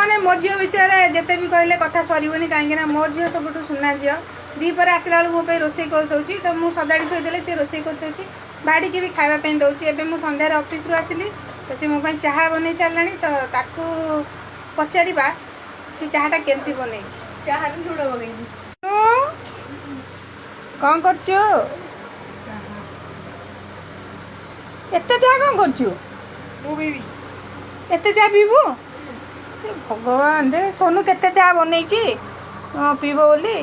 सामने मो झील विषय जिते भी कहले कथा सरबनी कहीं मो झील सब सुना झील दीपर आसला बेलू मो रोसे कर दूसरी तो मुझे सजाड़ी थोड़े सी रोसे कर दूसरी बाड़ी की भी खावाई दूसरी एवं मुझे सन्धार ऑफिस रू आसली तो सी मो चाह बन सारा तो ताकू पचार सी चाहटा केमती बन चाह लुण पकई कौन कर एत चाह कौन करते चाह पीबू भगवान दे सोनू केते चाह बन पीब बोली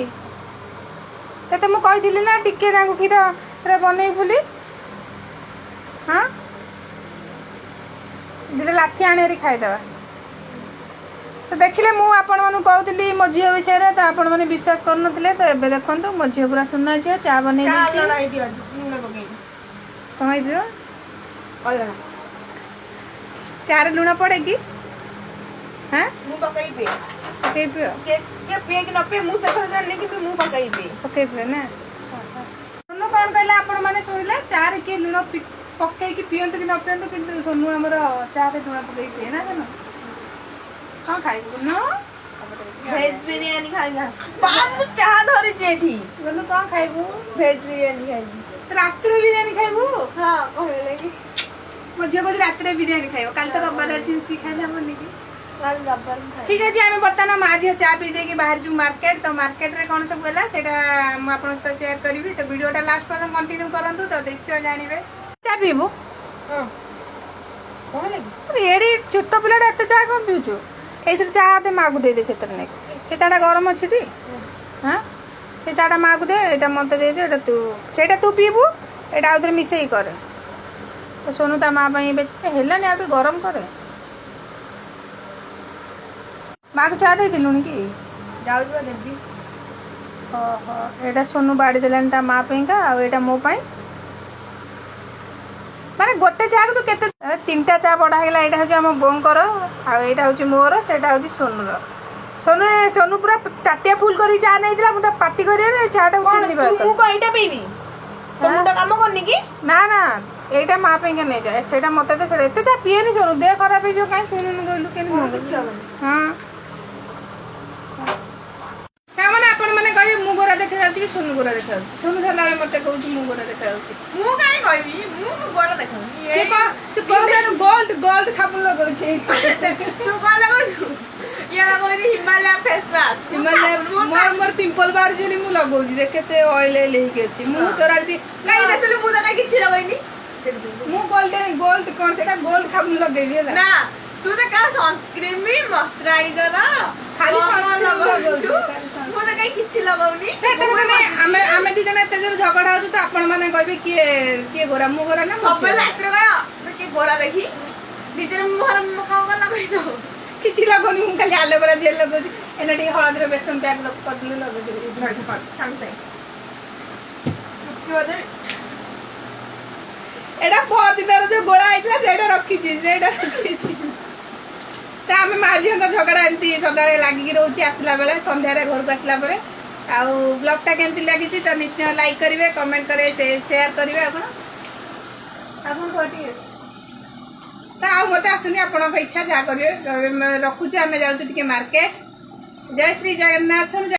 ते मुझे ना टिके क्षीर बन बोली हाँ दुटा लाठी आने खाईदे तो देखिले मुझे कहती मो झील विषय तो आपण मैंने विश्वास करते तो एवं देखो मो झील पूरा सुना झील चाह बन चार लुण पड़े कि हाँ पकई पिए ना सोनू कौन कहला आपण मैंने शुणिले चार किए लुण पकई पियंतु कि न पियंतु कि सोनू आमर चाह लुण पकई पिए ना सोनू कौन खाइबू न भेज बिरयानी खाइला बाबू चाह धरी जेठी बोलू कौन खाइबू भेज बिरयानी खाइबू रात रे बिरयानी खाइबू हां कहले कि मो झील को रात रे बिरयानी खाइबो काल तो रविवार अछि उसकी खाइला बोली कि काल रविवार ठीक है जी आम बर्तमान माँ झील चाह पी देकी बाहर जो मार्केट तो मार्केट रे कौन सब गला सेटा मु आपन सहित शेयर करी तो वीडियोटा लास्ट पर्यंत कंटिन्यू करंतु तो निश्चय जानिबे चाह पीबू हां कहले कि एडी छोट पिलाटा एते चाह कम पीउछु एथर चाह आते माँ को दे दे से चाटा गरम अच्छी टी हाँ से चाटा माँ को दे यहाँ मत दे दे तू तू पीबू यहाँ आउ थे मिसई कर तो सोनू ता माँ है आ गरम करे माँ को चाह दे दिलुनि कि जाऊ देबी ओहो यहाँ सोनू बाड़ी देलानी ता माँ का आटा मो माने गोटे चाह तू केते तीनटा चाह बड़ा है यहाँ हूँ आम बोंकर आईटा हूँ मोर से सोनूर सोनू सोनू पूरा टाटिया फुल कर चाह नहीं मुझे पार्टी कर चाहटा पीबी तो मुंडा काम करनी कि ना ना यहाँ माँ पे नहीं जाए से मत एत चाह पीएनि सोनू देह खराब हो कहीं शुणुन कहलु के हाँ सामने आपण मैंने कहे मु गोरा देखा कि सोनू गोरा देखा सोनू सदा मत कहूँ मु गोरा देखा मु काई कहबी मु गोरा देखा से गोल्ड गोल्ड साबुन लगो तू कौन लगो ये लगो हिमालय फेस वाश हिमालय मोर पिंपल बाहर जनी मु लगो देख केते ऑयल लेके अछि मु तोरा दी काई ना तू मु तो किछि लगैनी मु गोल्ड कोन सेटा गोल्ड साबुन लगेबी ना तू तो का सनस्क्रीन भी मॉइस्चराइजर खाली सनस्क्रीन लगो मु तो काई किछि लगाउनी सेटा माने आमे दी जने एते जोर झगड़ा होछु तो आपण माने कहबे किए गोरा मु गोरा ना सब लाइटर गयो के गोरा देखी निजर मुहर मका लगै दो किछि लगोनी मु खाली एलोवेरा जेल लगोछि एना टी हळद रे बेसन पैक कर दिले लगोछि सांगते एटा पर दिन जो गोला आइतला सेटा रखिछि सेटा रखिछि तो आम माँ झील झगड़ा एमती सदा लगिक रोचे आसला बेले सन्धार घर को आसला आउ ब्लॉगटा केमती लगी तो निश्चय लाइक करेंगे कमेंट करेंगे शेयर करेंगे तो आ मत आसुनी आपण इच्छा जहाँ करेंगे रखुचु आम जाऊँ मार्केट जय श्री जगन्नाथ।